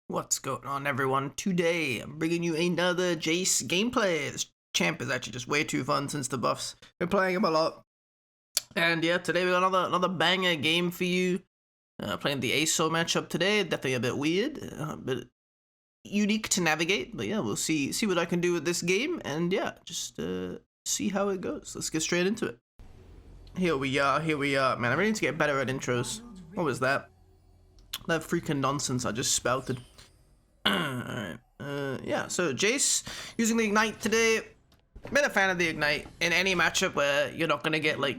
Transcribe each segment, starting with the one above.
What's going on, everyone? Today, I'm bringing you another JAYCE gameplay. This champ is actually just way too fun since the buffs. Been playing him a lot. And yeah, today we got another banger game for you. Playing the ASO matchup today. Definitely a bit weird, a bit unique to navigate. But yeah, we'll see what I can do with this game. And yeah, just see how it goes. Let's get straight into it. Here we are. Man, I really need to get better at intros. What was that? That freaking nonsense I just spouted. Alright, yeah, so JAYCE using the Ignite today. Been a fan of the Ignite in any matchup where you're not gonna get like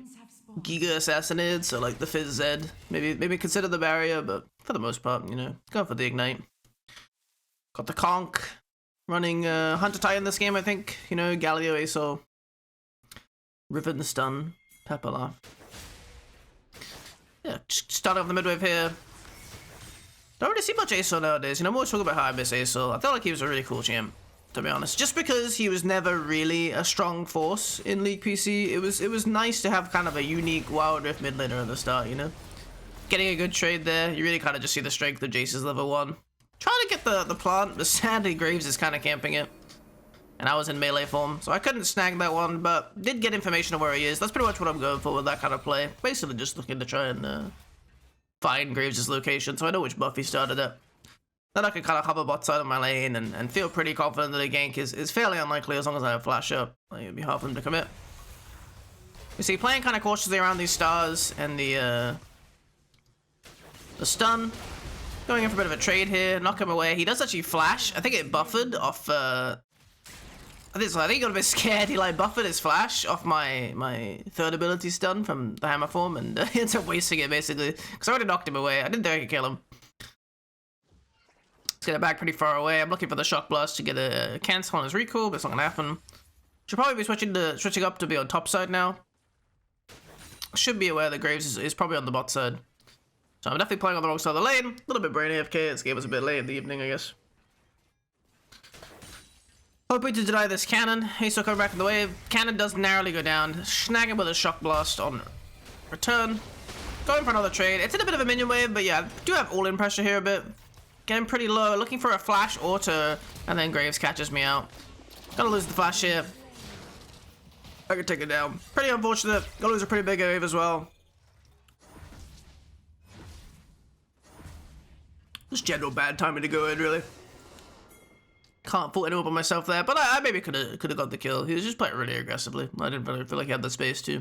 Giga assassinated, so like the Fizz Z. Maybe consider the barrier, but for the most part, you know, go for the Ignite. Got the Conk running Hunter Titan this game, I think. You know, Galio ASO, Riven Stun, Pepper Laugh. Yeah, just start off the midwave here. Don't really see much ASO nowadays. You know, I'm always talking about how I miss ASO. I felt like he was a really cool champ, to be honest. Just because he was never really a strong force in League PC, it was nice to have kind of a unique Wild Rift mid laner at the start, you know? Getting a good trade there, you really kind of just see the strength of JAYCE's level 1. Trying to get the plant, but sadly Graves is kind of camping it. And I was in melee form, so I couldn't snag that one, but did get information on where he is. That's pretty much what I'm going for with that kind of play. Basically just looking to try and find Graves' location, so I know which buff he started at. Then I can kind of hover bot side of my lane and feel pretty confident that a gank is fairly unlikely as long as I have flash up. Like, it'd be hard for him to commit. You see, playing kind of cautiously around these stars and the stun. Going in for a bit of a trade here, knock him away. He does actually flash. I think it buffered off, I think he got a bit scared. He like buffered his flash off my third ability stun from the hammer form, and he ends up wasting it basically because I already knocked him away. I didn't think I could kill him. Let's get it back pretty far away. I'm looking for the shock blast to get a cancel on his recall, but it's not gonna happen. Should probably be switching up to be on top side now. Should be aware that Graves is probably on the bot side, so I'm definitely playing on the wrong side of the lane. A little bit brain AFK. This game was a bit late in the evening, I guess. Hoping to deny this cannon. He's still coming back in the wave. Cannon does narrowly go down. Snag him with a shock blast on return. Going for another trade. It's in a bit of a minion wave, but yeah, I do have all-in pressure here a bit. Getting pretty low. Looking for a flash auto, and then Graves catches me out. Gonna lose the flash here. I can take it down. Pretty unfortunate. Gonna lose a pretty big wave as well. Just general bad timing to go in, really. Can't fault anyone but myself there, but I maybe could have got the kill. He was just playing really aggressively. I didn't really feel like he had the space to.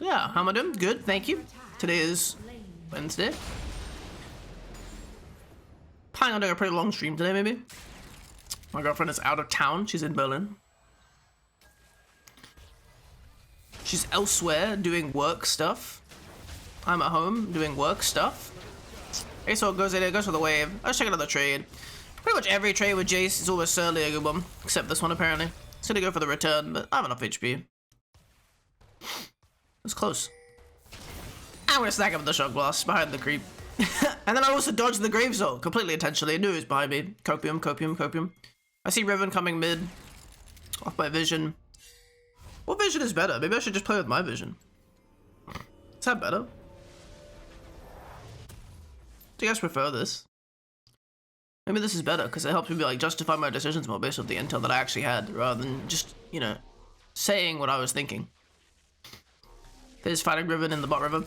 Yeah, how am I doing? Good, thank you. Today is Wednesday. Planning on doing a pretty long stream today, maybe. My girlfriend is out of town. She's in Berlin. She's elsewhere doing work stuff. I'm at home doing work stuff. Okay, so it goes in, it goes for the wave. Let's check another trade. Pretty much every trade with JAYCE is almost certainly a good one, except this one apparently. It's gonna go for the return, but I have enough HP. It's close. I'm gonna stack up the shock blast behind the creep. And then I also dodged the Graves ult completely intentionally. I knew he was behind me. Copium. I see Riven coming mid. Off my vision. What vision is better? Maybe I should just play with my vision. Is that better? Do you guys prefer this? Maybe this is better because it helps me like justify my decisions more based on the intel that I actually had, rather than just, you know, saying what I was thinking. There's fighting Riven in the bot river.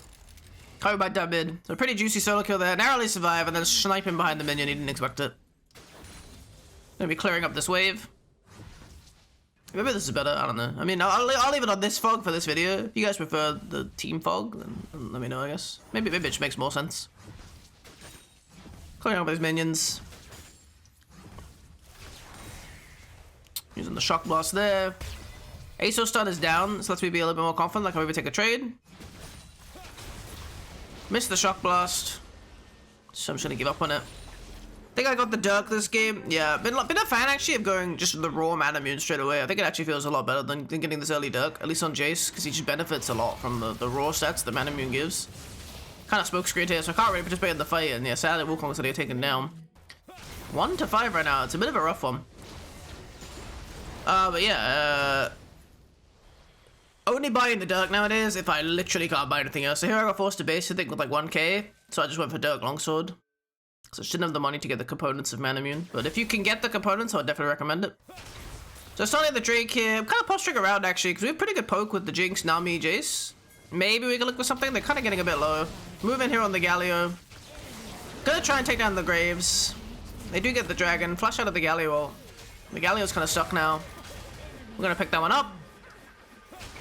Coming back down mid. So pretty juicy solo kill there. Narrowly survive and then sniping behind the minion. He didn't expect it. Gonna be clearing up this wave. Maybe this is better. I don't know. I mean, I'll leave it on this fog for this video. If you guys prefer the team fog, then let me know, I guess. Maybe it just makes more sense. Clearing up those minions. Using the shock blast there. ASO stun is down, so lets me be a little bit more confident. Like, I'll maybe take a trade. Missed the shock blast, so I'm just gonna give up on it. Think I got the Dirk this game. Yeah, been a fan actually of going just the raw mana immune straight away. I think it actually feels a lot better than getting this early Dirk, at least on JAYCE, because he just benefits a lot from the raw stats the mana immune gives. Kind of smoke screen here, so I can't really participate in the fight, and yeah, sadly Wukong's gonna get taken down. 1 to 5 right now. It's a bit of a rough one. But yeah, only buying the Dirk nowadays if I literally can't buy anything else. So here I got forced to base, I think, with like 1k. So I just went for Dirk Longsword. So I shouldn't have the money to get the components of Manamune. But if you can get the components, I would definitely recommend it. So starting the Drake here. I'm kind of posturing around actually, because we have pretty good poke with the Jinx, Nami, Jace. Maybe we can look for something. They're kind of getting a bit low. Move in here on the Galio. Gonna try and take down the Graves. They do get the dragon. Flash out of the Galio ult. The Galio's kind of stuck now. We're gonna pick that one up.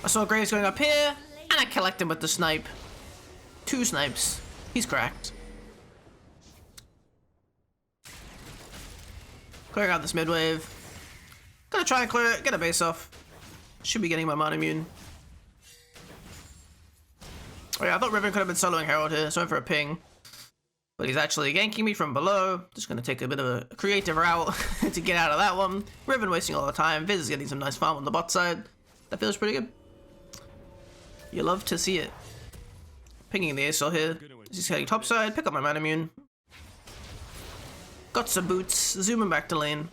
I saw Graves going up here, and I collect him with the snipe. 2 snipes. He's cracked. Clearing out this mid wave. Gonna try and clear it, get a base off. Should be getting my Manamune. Oh yeah, I thought Riven could have been soloing Herald here, so I went for a ping. But he's actually ganking me from below. Just gonna take a bit of a creative route to get out of that one. Riven wasting all the time. Viz is getting some nice farm on the bot side. That feels pretty good. You love to see it. Pinging the Aesol here. He's heading top side. Pick up my Manamune. Got some boots. Zooming back to lane.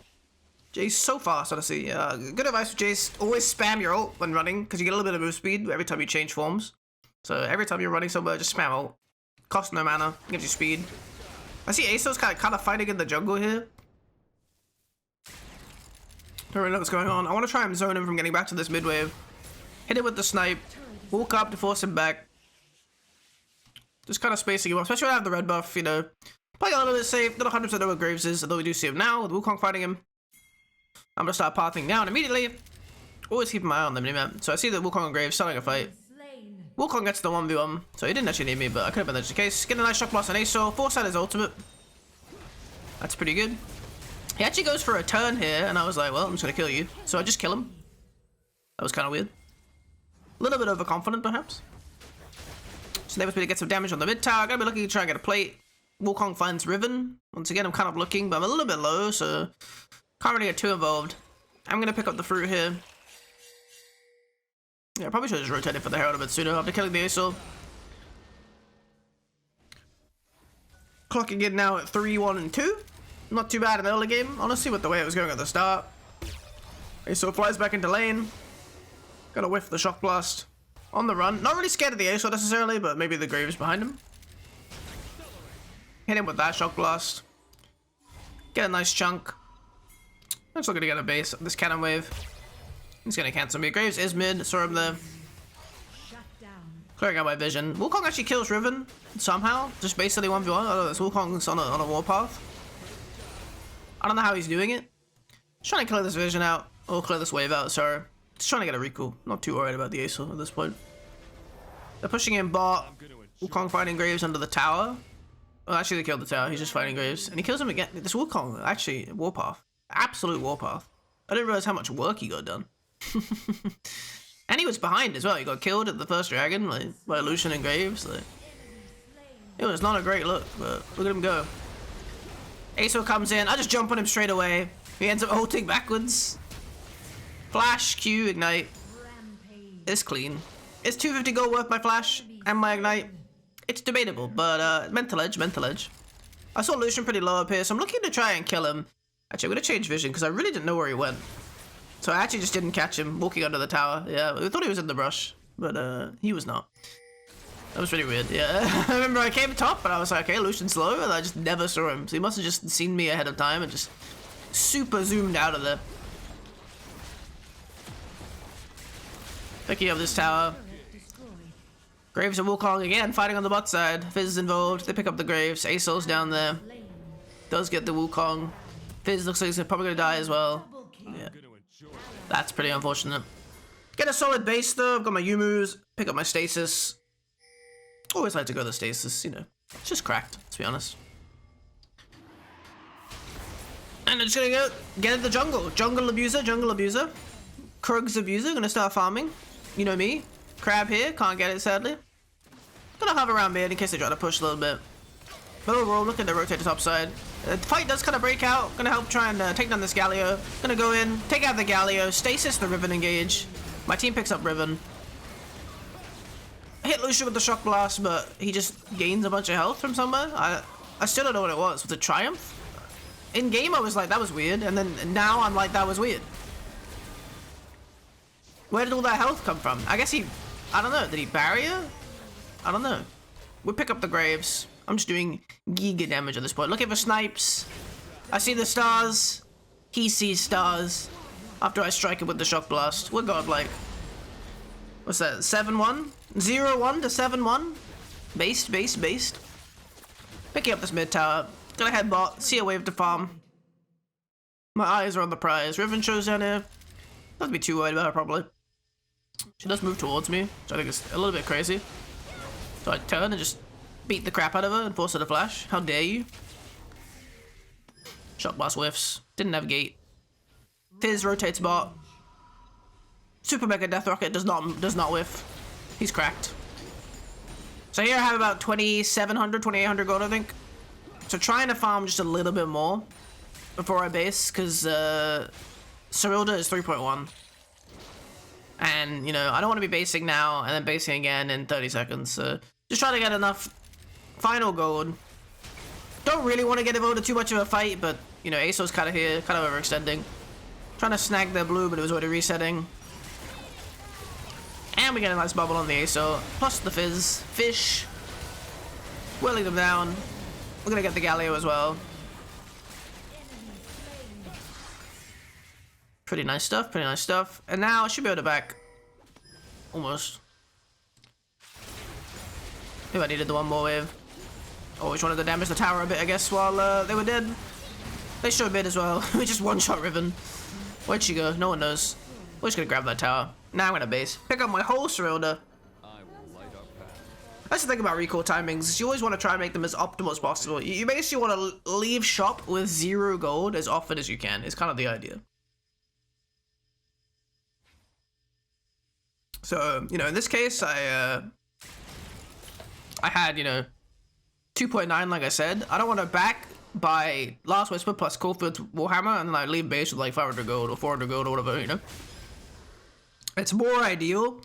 Jace so fast, honestly. Good advice for Jace. Always spam your ult when running, because you get a little bit of move speed every time you change forms. So every time you're running somewhere, just spam ult. Costs no mana, gives you speed. I see Aesol's kind of fighting in the jungle here. Don't really know what's going on. I want to try and zone him from getting back to this mid wave. Hit him with the snipe. Walk up to force him back. Just kind of spacing him up, especially when I have the red buff, you know. Playing a little bit safe. Not 100% know what Graves is, although we do see him now with Wukong fighting him. I'm gonna start pathing down immediately. Always keep my eye on the minimap. So I see that Wukong and Graves starting a fight. Wukong gets the 1v1, so he didn't actually need me, but I could have been that's the case. Get a nice shock blast on Aesol, force out his ultimate. That's pretty good. He actually goes for a turn here, and I was like, well, I'm just gonna kill you. So I just kill him. That was kind of weird. A little bit overconfident, perhaps. So they must be to get some damage on the mid tower. Gonna be looking to try and get a plate. Wukong finds Riven. Once again, I'm kind of looking, but I'm a little bit low, so can't really get too involved. I'm gonna pick up the fruit here. Yeah, I probably should have just rotated for the Herald a bit sooner after killing the Aesol. Clocking in now at 3, 1, and 2. Not too bad in the early game, honestly, with the way it was going at the start. Aesol flies back into lane. Gotta whiff the shock blast. On the run. Not really scared of the Aesol necessarily, but maybe the Graves behind him. Hit him with that shock blast. Get a nice chunk. I'm still gonna get a base. This cannon wave. He's gonna cancel me. Graves is mid. Saw him there. Clearing out my vision. Wukong actually kills Riven somehow. Just basically 1v1. I don't know. This Wukong's on a warpath. I don't know how he's doing it. Just trying to clear this vision out. Or clear this wave out, sorry. Just trying to get a recall. Not too worried about the Aesol at this point. They're pushing in bot. Wukong fighting Graves under the tower. Well, actually they killed the tower. He's just fighting Graves. And he kills him again. This Wukong, actually, warpath. Absolute warpath. I didn't realize how much work he got done. And he was behind as well. He got killed at the first dragon, like by Lucian and Graves. Like, it was not a great look, but look at him go. Aesol comes in. I just jump on him straight away. He ends up ulting backwards. Flash, Q, ignite. It's clean. Is 250 gold worth my flash and my ignite? It's debatable, but mental edge, mental edge. I saw Lucian pretty low up here, so I'm looking to try and kill him. Actually, I'm gonna change vision because I really didn't know where he went. So I actually just didn't catch him walking under the tower. Yeah, we thought he was in the brush, but he was not. That was pretty weird, yeah. I remember I came top, and I was like, okay, Lucian's low, and I just never saw him. So he must have just seen me ahead of time and just super zoomed out of there. Picking up this tower. Graves and Wukong again, fighting on the bot side. Fizz is involved. They pick up the Graves. Aesol's down there. Does get the Wukong. Fizz looks like he's probably gonna die as well. Yeah. That's pretty unfortunate. Get a solid base though. I've got my Yumu's. Pick up my stasis. Always like to go the stasis, you know. It's just cracked, to be honest. And I'm just gonna go get in the jungle. Jungle abuser, jungle abuser. Krug's abuser, gonna start farming. You know me. Crab here, can't get it sadly. Gonna hover around mid in case they try to push a little bit. But overall, looking to rotate the top side. The fight does kind of break out. Gonna help try and take down this Galio. Gonna go in, take out the Galio, stasis the Riven engage. My team picks up Riven. I hit Lucian with the shock blast, but he just gains a bunch of health from somewhere. I still don't know what it was. Was it Triumph? In game, I was like, that was weird. And then now I'm like, that was weird. Where did all that health come from? I guess he... I don't know. Did he barrier? I don't know. We pick up the Graves. I'm just doing giga damage at this point. Looking for snipes. I see the stars. He sees stars. After I strike it with the shock blast. We're godlike. What's that? 7-1? 0-1 to 7-1? Based. Picking up this mid tower. Gonna head bot. See a wave to farm. My eyes are on the prize. Riven shows down here. Not be too worried about her, probably. She does move towards me, which I think is a little bit crazy. So I turn and just beat the crap out of her and force her to flash. How dare you? Shock blast whiffs. Didn't have gate. Fizz rotates bot. Super Mega Death Rocket does not whiff. He's cracked. So here I have about 2,700, 2,800 gold, I think. So trying to farm just a little bit more before I base, because Serilda is 3.1. And, you know, I don't want to be basing now and then basing again in 30 seconds. So just trying to get enough final gold. Don't really want to get devoted too much of a fight, but, you know, ASO's kind of here, kind of overextending. Trying to snag their blue, but it was already resetting. And we get a nice bubble on the ASO, plus the Fizz. Fish. Whirling them down. We're gonna get the Galio as well. Pretty nice stuff, pretty nice stuff. And now I should be able to back. Almost. If I needed the one more wave. Always wanted to damage the tower a bit, I guess, while they were dead. They showed mid as well. We just one-shot Riven. Where'd she go? No one knows. We're just gonna grab that tower. Now I'm gonna base. Pick up my whole Serilda. That's the thing about recall timings. You always want to try and make them as optimal as possible. You basically want to leave shop with 0 gold as often as you can. It's kind of the idea. So, you know, in this case, I had, you know, 2.9, like I said. I don't want to back by Last Whisper plus Caulfield's Warhammer, and then I leave base with like 500 gold or 400 gold or whatever, you know. It's more ideal.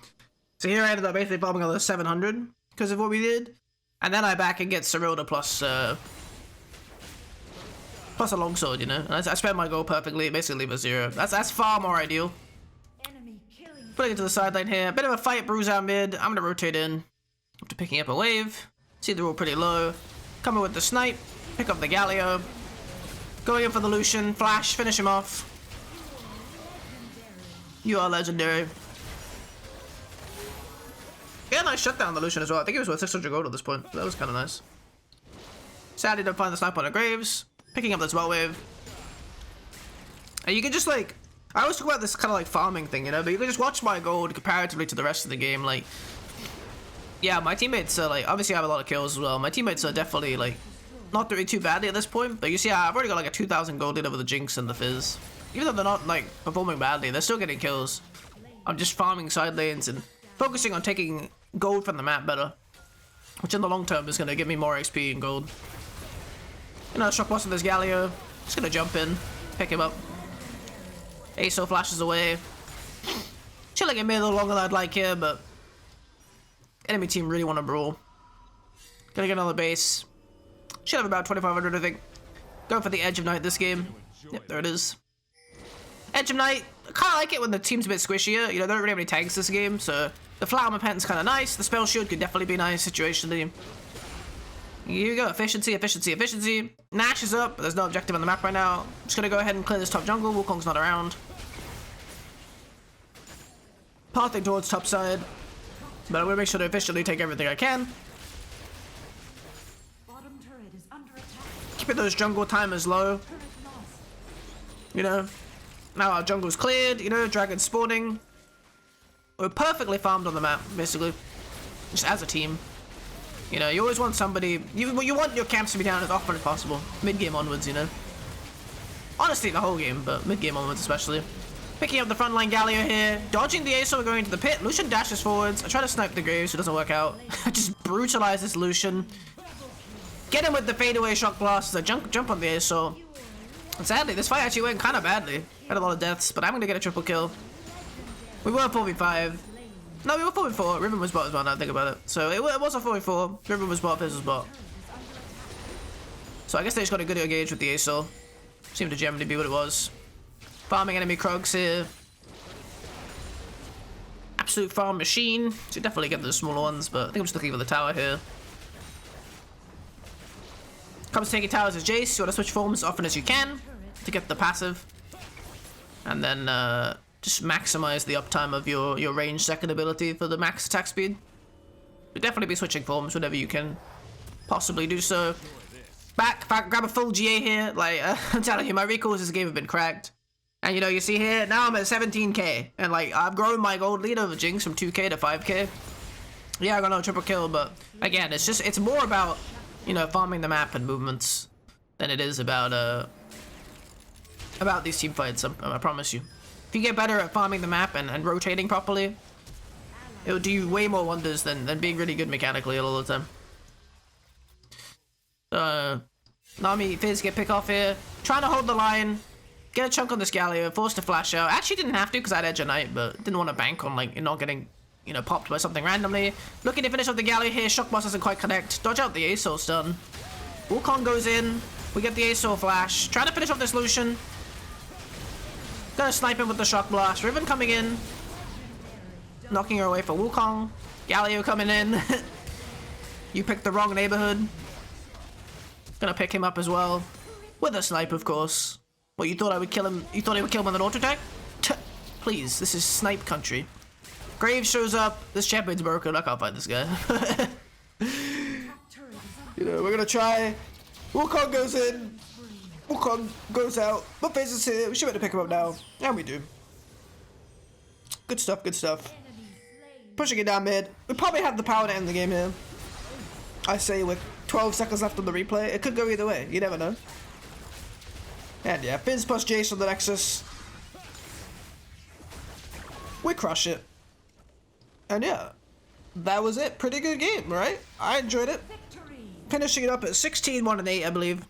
So here I ended up basically farming another 700 because of what we did. And then I back and get Serilda plus a longsword, you know. And I spent my gold perfectly, basically leave a 0. That's far more ideal. Putting it to the sideline here. Bit of a fight, bruise out mid. I'm gonna rotate in after picking up a wave. See they're all pretty low. Coming with the snipe. Pick up the Galio. Going in for the Lucian. Flash. Finish him off. You are legendary. Yeah, nice shutdown on the Lucian as well. I think it was worth 600 gold at this point. That was kind of nice. Sadly, don't find the snipe on the graves. Picking up this well wave. And you can just like... I always talk about this kind of like farming thing, you know, but you can just watch my gold comparatively to the rest of the game. Like, yeah, my teammates are like, obviously I have a lot of kills as well. My teammates are definitely like, not doing too badly at this point, but you see I've already got like a 2,000 gold lead over the Jinx and the Fizz. Even though they're not like performing badly, they're still getting kills. I'm just farming side lanes and focusing on taking gold from the map better, which in the long term is going to give me more XP and gold. You know, shock boss with this Galio. Just going to jump in, pick him up. ASO flashes away. Chilling in mid a little longer than I'd like here, but enemy team really want to brawl. Gonna get another base. Should have about 2,500, I think. Going for the Edge of Night this game. Yep, there it is. Edge of Night. I kind of like it when the team's a bit squishier. You know, they don't really have any tanks this game, so the Flower Repentance kind of nice. The Spell Shield could definitely be nice situationally. Here we go. Efficiency, efficiency, efficiency. Nash is up, but there's no objective on the map right now. I'm just gonna go ahead and clear this top jungle. Wukong's not around. Pathing towards top side. But I'm gonna make sure to efficiently take everything I can. Keeping those jungle timers low. You know. Now our jungle's cleared, you know, dragon's spawning. We're perfectly farmed on the map, basically. Just as a team. You know, you always want somebody... You want your camps to be down as often as possible. Mid-game onwards, you know. Honestly, the whole game, but mid-game onwards especially. Picking up the frontline Galio here. Dodging the ASO, going into the pit. Lucian dashes forwards. I try to snipe the Graves, so it doesn't work out. I just brutalize this Lucian. Get him with the fadeaway shock blast. I jump on the ASO. And sadly, this fight actually went kind of badly. Had a lot of deaths, but I'm going to get a triple kill. We were 4v5. No, we were 4v4. Riven was bot as well, now I think about it. So it was a 4v4. Riven was bot, Fizz was bot. So I guess they just got a good engage with the ASO. Seemed to generally be what it was. Farming enemy Krogs here. Absolute farm machine. So definitely get the smaller ones, but I think I'm just looking for the tower here. Comes taking towers as Jace. You want to switch forms as often as you can to get the passive. And then just maximize the uptime of your range second ability for the max attack speed. You'll definitely be switching forms whenever you can possibly do so. Back, grab a full GA here. Like, I'm telling you, my recalls this game have been cracked. And you know, you see here, now I'm at 17k. And like, I've grown my gold lead over Jinx from 2k to 5k. Yeah, I got no triple kill, but again, it's more about, you know, farming the map and movements than it is about these team fights, I promise you. If you get better at farming the map and rotating properly, it will do you way more wonders than being really good mechanically all the time. Nami, Fizz get pick off here. Trying to hold the line. Get a chunk on this Galio, forced to flash out. Actually didn't have to because I had Edge of Night, but didn't want to bank on like not getting, you know, popped by something randomly. Looking to finish off the Galio here. Shock Blast doesn't quite connect. Dodge out the Aesol stun. Wukong goes in. We get the Aesol flash. Trying to finish off this Lucian. Gonna snipe him with the Shock Blast. Riven coming in. Knocking her away for Wukong. Galio coming in. You picked the wrong neighborhood. Gonna pick him up as well. With a snipe, of course. What, you thought I would kill him? You thought he would kill him with an auto attack? Please, this is snipe country. Graves shows up. This champion's broken. I can't fight this guy. You know, we're gonna try. Wukong goes in. Wukong goes out. But Fizz is here. We should be able to pick him up now. And we do. Good stuff, good stuff. Pushing it down mid. We probably have the power to end the game here. I say with 12 seconds left on the replay. It could go either way. You never know. And yeah, Fizz plus Jace on the Nexus. We crush it. And yeah, that was it. Pretty good game, right? I enjoyed it. Finishing it up at 16, 1 and 8, I believe.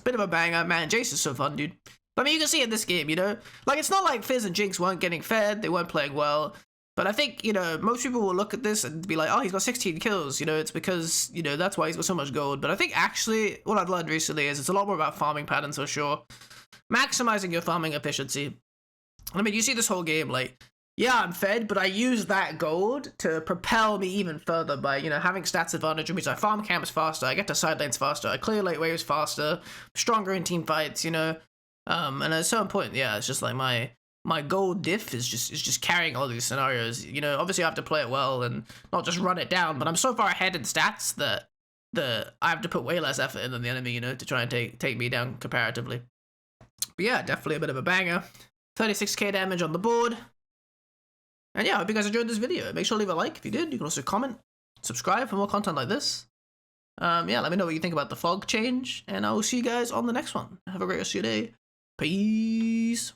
Bit of a banger. Man, Jace is so fun, dude. I mean, you can see in this game, you know? Like, it's not like Fizz and Jinx weren't getting fed. They weren't playing well. But I think, you know, most people will look at this and be like, oh, he's got 16 kills. You know, it's because, you know, that's why he's got so much gold. But I think actually what I've learned recently is it's a lot more about farming patterns for sure. Maximizing your farming efficiency. I mean, you see this whole game, like, yeah, I'm fed, but I use that gold to propel me even further by, you know, having stats advantage, which means I farm camps faster, I get to side lanes faster, I clear late waves faster, stronger in team fights, you know. And at a certain point, yeah, it's just like my gold diff is just carrying all these scenarios. You know, obviously I have to play it well and not just run it down, but I'm so far ahead in stats that I have to put way less effort in than the enemy, you know, to try and take me down comparatively. But yeah, definitely a bit of a banger. 36k damage on the board. And yeah, I hope you guys enjoyed this video. Make sure to leave a like if you did. You can also comment, subscribe for more content like this. Yeah, let me know what you think about the fog change, and I will see you guys on the next one. Have a great rest of your day. Peace.